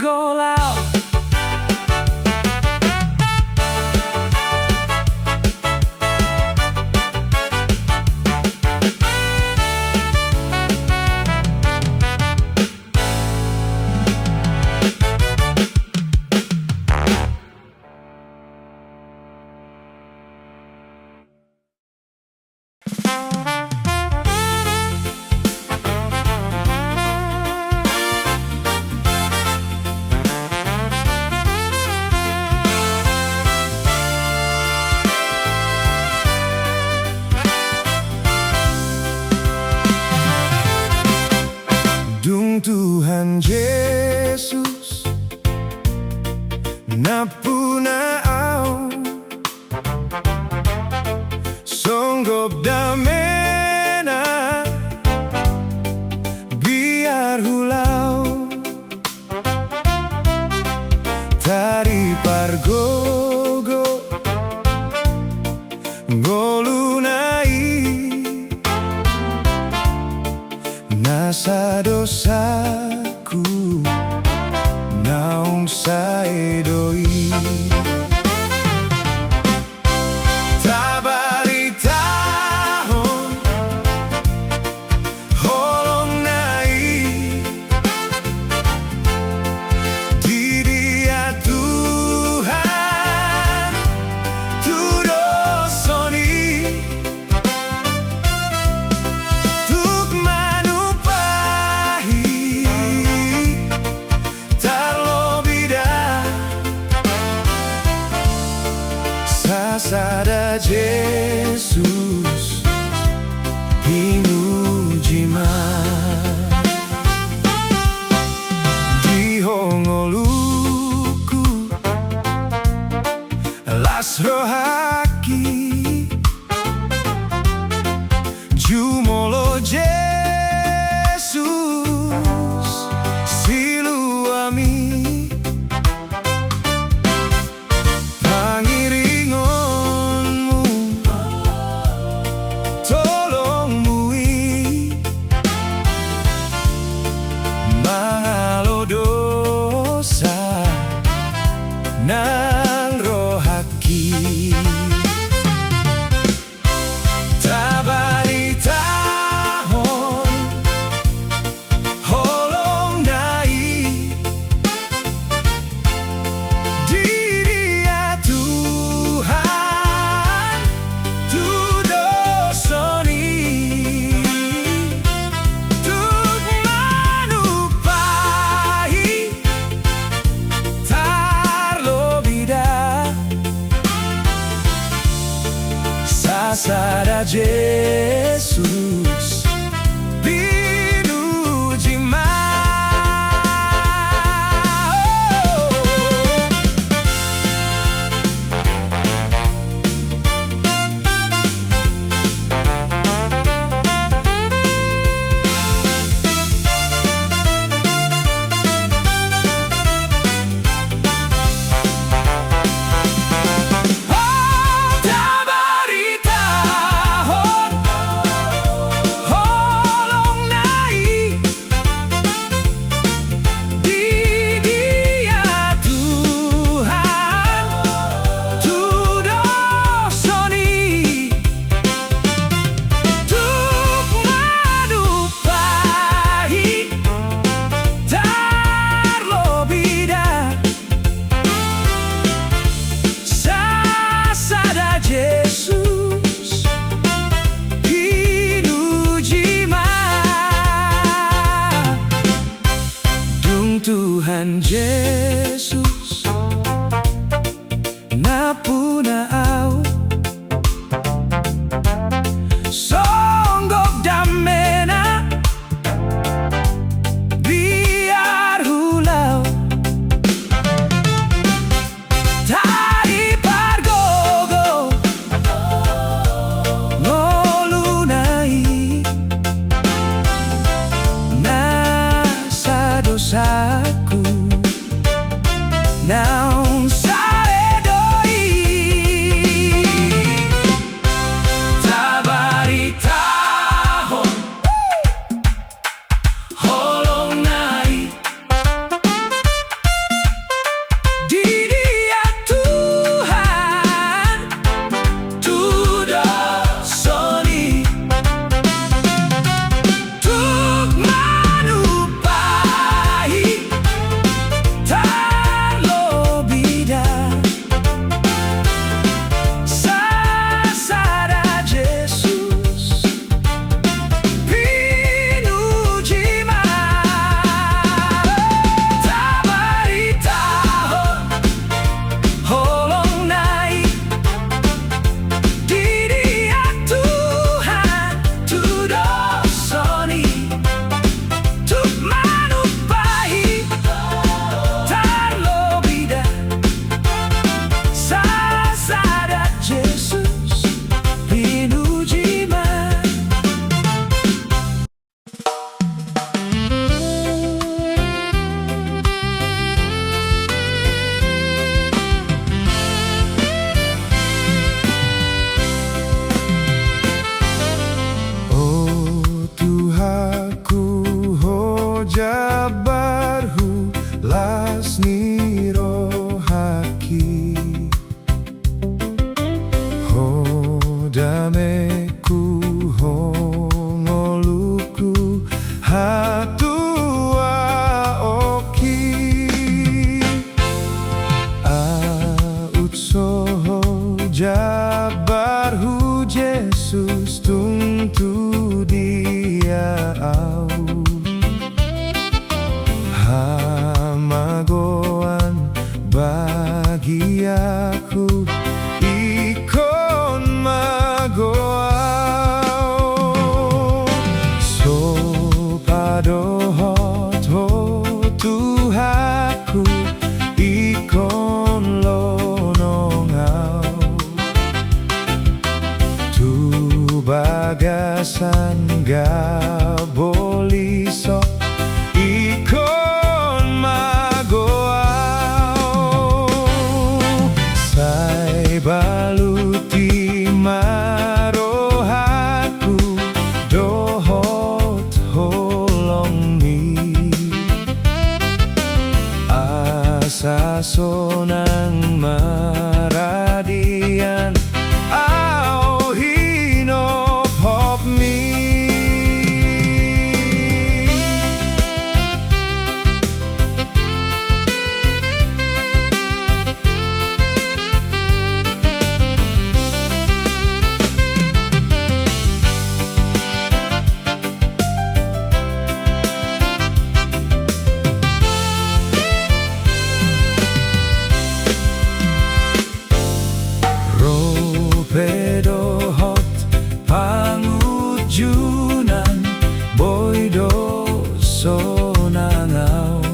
Golau. Dung Tuhan Yesus na puna au songgop damena biar hulau tari pargogo golunai nasa dosaku naung saedoi tabari tahon holong nai di Dia Tuhan tudosoni tuk manupahi tarlobida sasada Jesus hinujima di hongoluku las rohaki jumolo Jesus siluami pangiringonmu tolong mui mahalo dosa nan rohaki tabari tahon holong nai di Dia Tuhan tudosoni tuk manupahi tarlobida sasada Jesus pinujima. Tabari tahon holong nai di Dia Tuhan tudosoni tuk manupahi tarlobida sasada Jesus hinujima dung Tuhan Yesus na puna au songgok damena biar hulau tari pargogo ngolunai nasa dosaku naung saedoi tabari tahon holong nai jabarhu Jesus tuntu dia au hamagoan bagi aku ikon magoau so padohot ho Tuhaku ikon lonongau tu bagasan gaboliso ikon magoau sai baluti marohaku dohot holong mi asa sonang maradian au hinop hop mi pedohot pangujunan boydo sonangau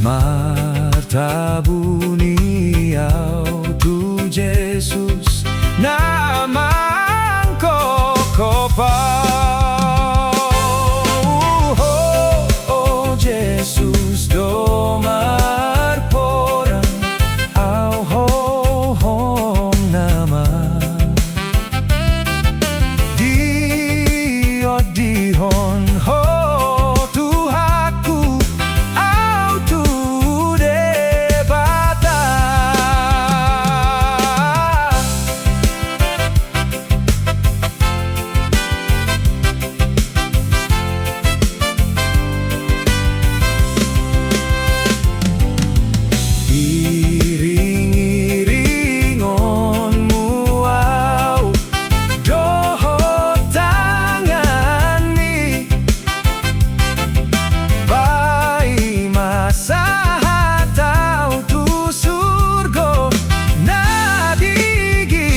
martabuniau tu Jesus namang kokopau oh Jesus domar porang au ho dihon ho Tuhaku au tu debata iring-iringonmu au dohot tangani bai masa hatau tu surgo na digijangi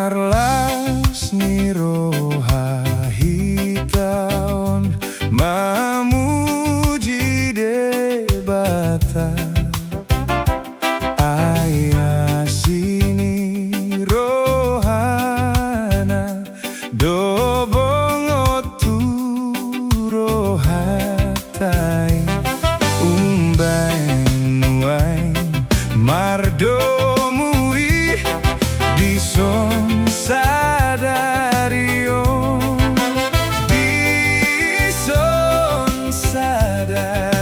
marlas ni roha hitaon mamuji debata ayah sini rohana dobongotu rohatai umbain mardomui dison sadarion dison sadarion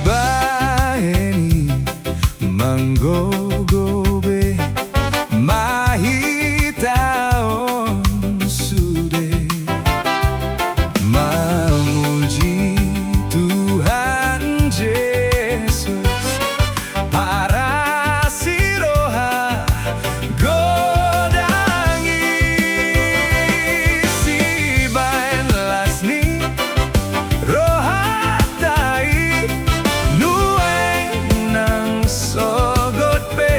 dibaeni manggogobe mahitaon sude mamuji Tuhan Yesus para siroha godangi si baen lasni roha tai nueng nang sogot pe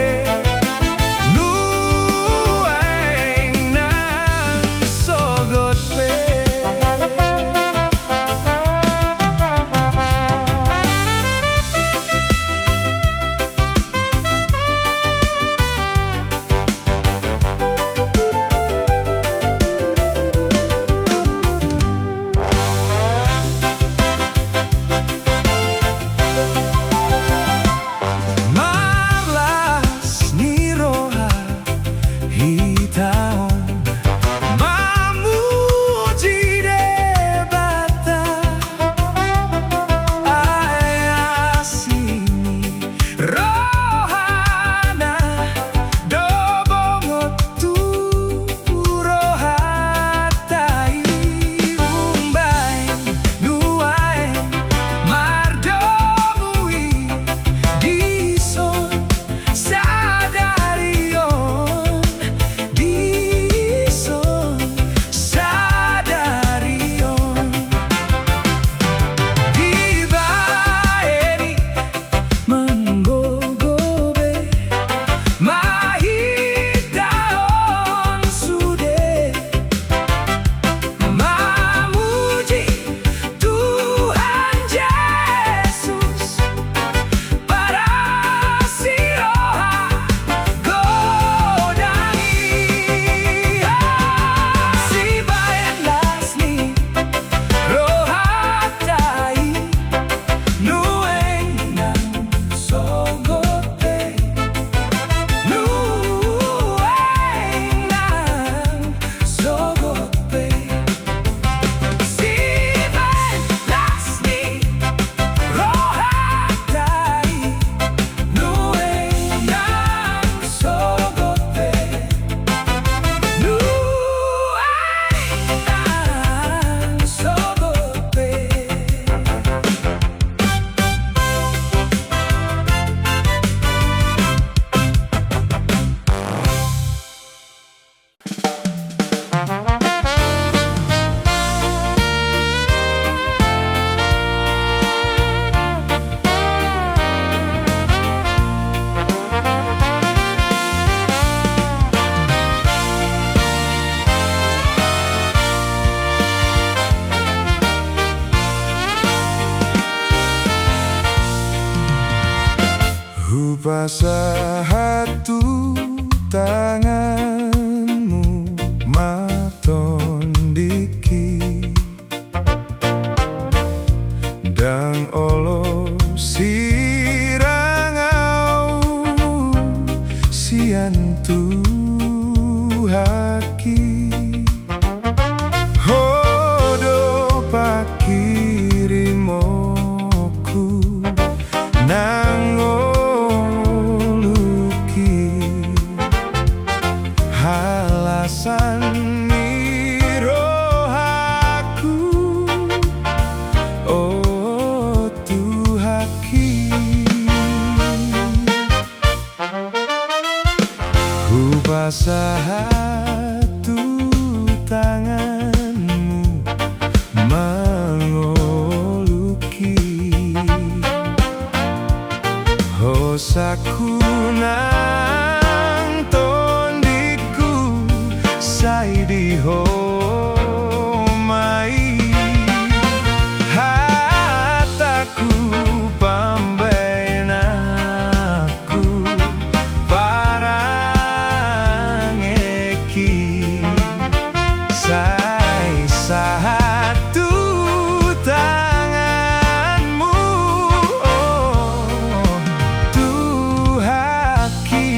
basah hatu tanganmu matondiki dan olo sirangau siantu haki hodo pakirimoku nangoluki halasan mirohaku oh tuhaki ku basah hatu tanganmu mengoluki hosaku nang tondiku saidi homai hataku pambenaku parangeki sai satu tanganmu oh tuhaki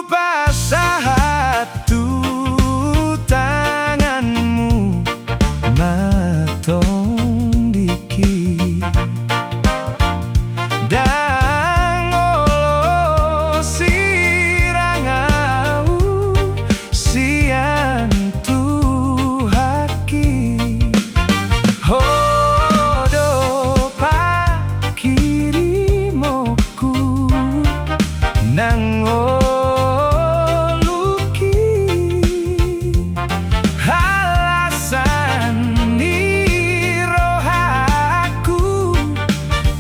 basah hatu tanganmu matondiki dan olo sirangau siantu haki hodo pakirimoku nang halasan nirohaku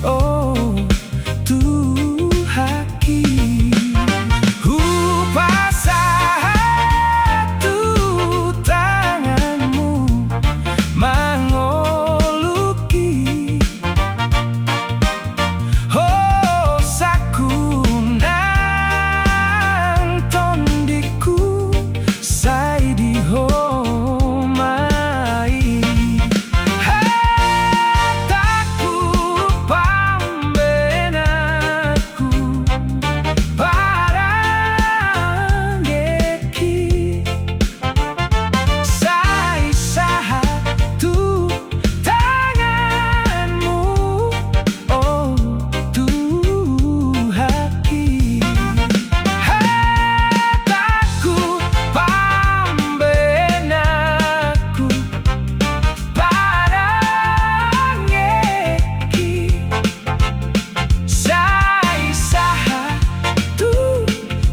oh tuhaki basah hatu tanganmu mangoluki oh saku nang tondiku saidi homai hataku pambenaku parangeki sai satu tanganmu oh tuhaki hataku pambenaku parangeki sai satu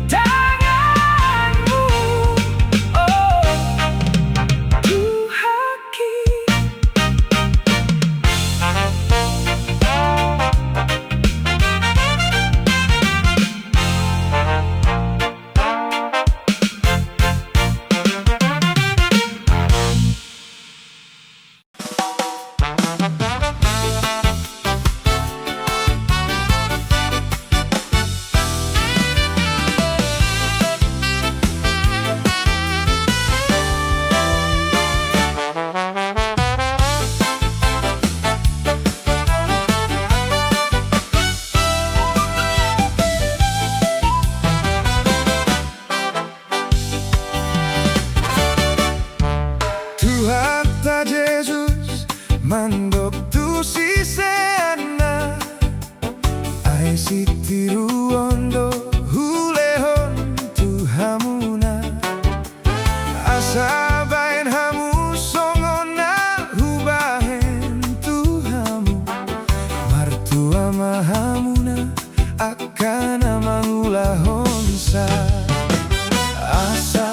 tanganmu oh tuhaki. Tuhan ta Jesus mandop tu si seana ai si tiru ondo hulehon tu hamuna asa bain hamu songona hubahen tu hamu martua mahamuna akan amangula honsa asa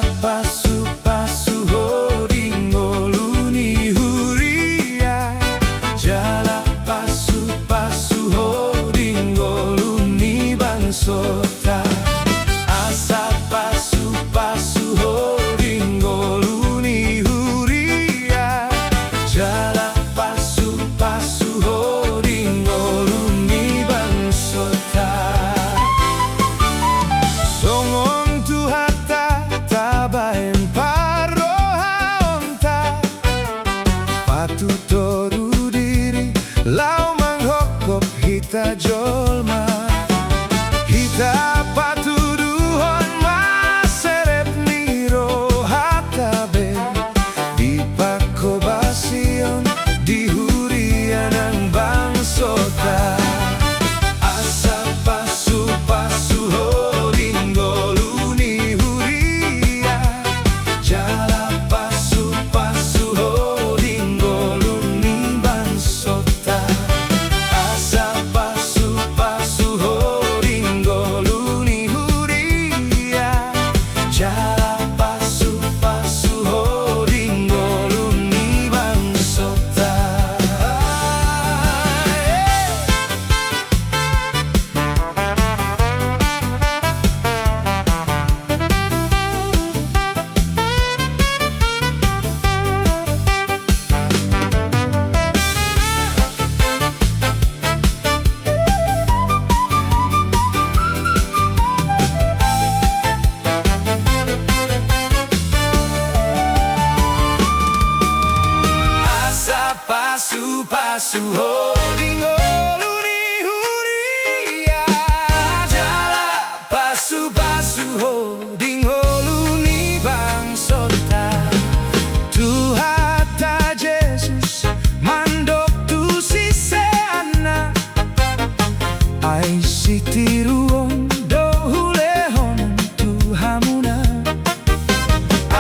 pasuho dingoluni huria jala pasuho dingoluni bangsota Tuhata Jesus mandok tu sisena ai sitiruon dohulehon Tuhamuna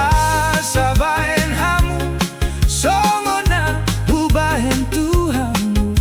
asabaen hamu songona ubahen Tuhamu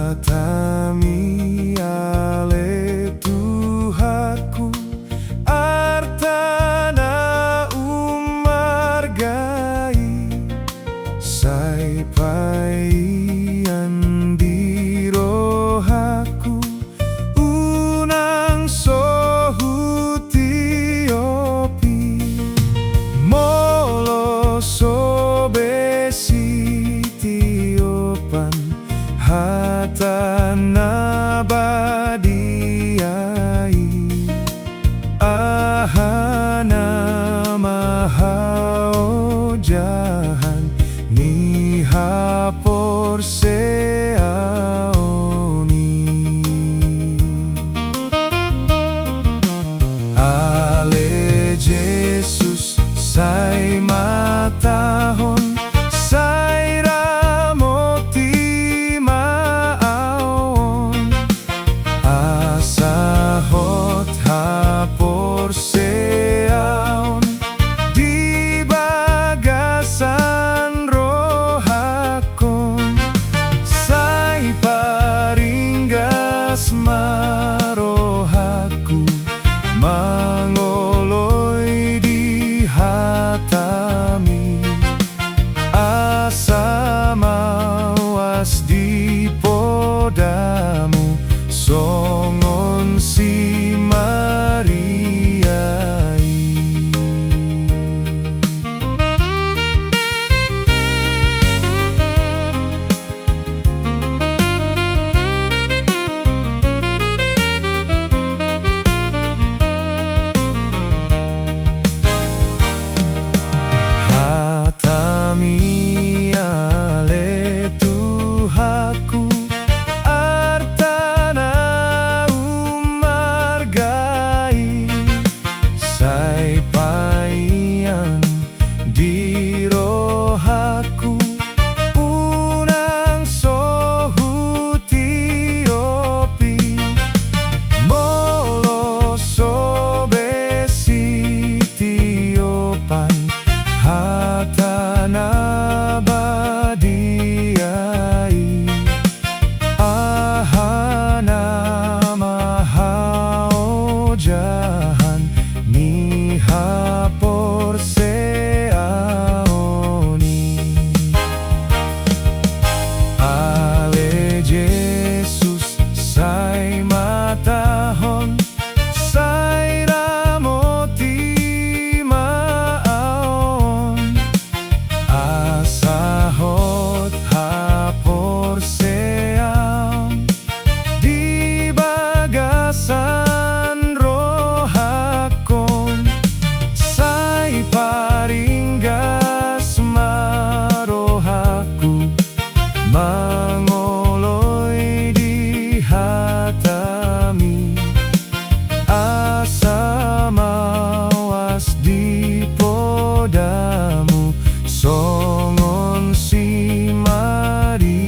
hatami ale Tuhaku artana umargai sai paian di rohaku unang sohutiopi molo sobesi tiopan hatana badiai ahana mahao jahan ni hapor seaoni ale Jesus sai matahon sai ramoti maawon asahot hapor seaon di bagasan rohakon sai paringgas marohaku mangoloi di hatami asa mawas di podamu songon si Mariai. Hatami ale Tuhaku artana umargai sai paian di rohaku unang sohutiopi molo sobesi tiopan hatana badiai ahana mahao jahan ni hapor seaoni ale Jesus sai matahon sai ramoti maawon asahot hapor seaon di bagasan rohakon sai paringgas marohaku mangoloi di hatami asa mawas di podamu songon si Mariai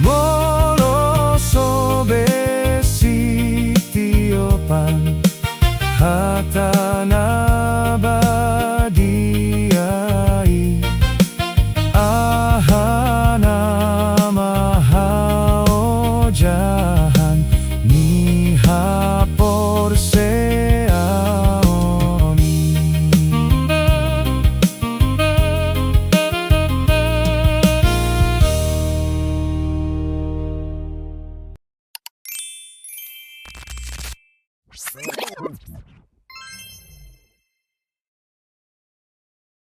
molo sobesi tiopan hatana badiai ahana mahao jahan ni hapor seaoni.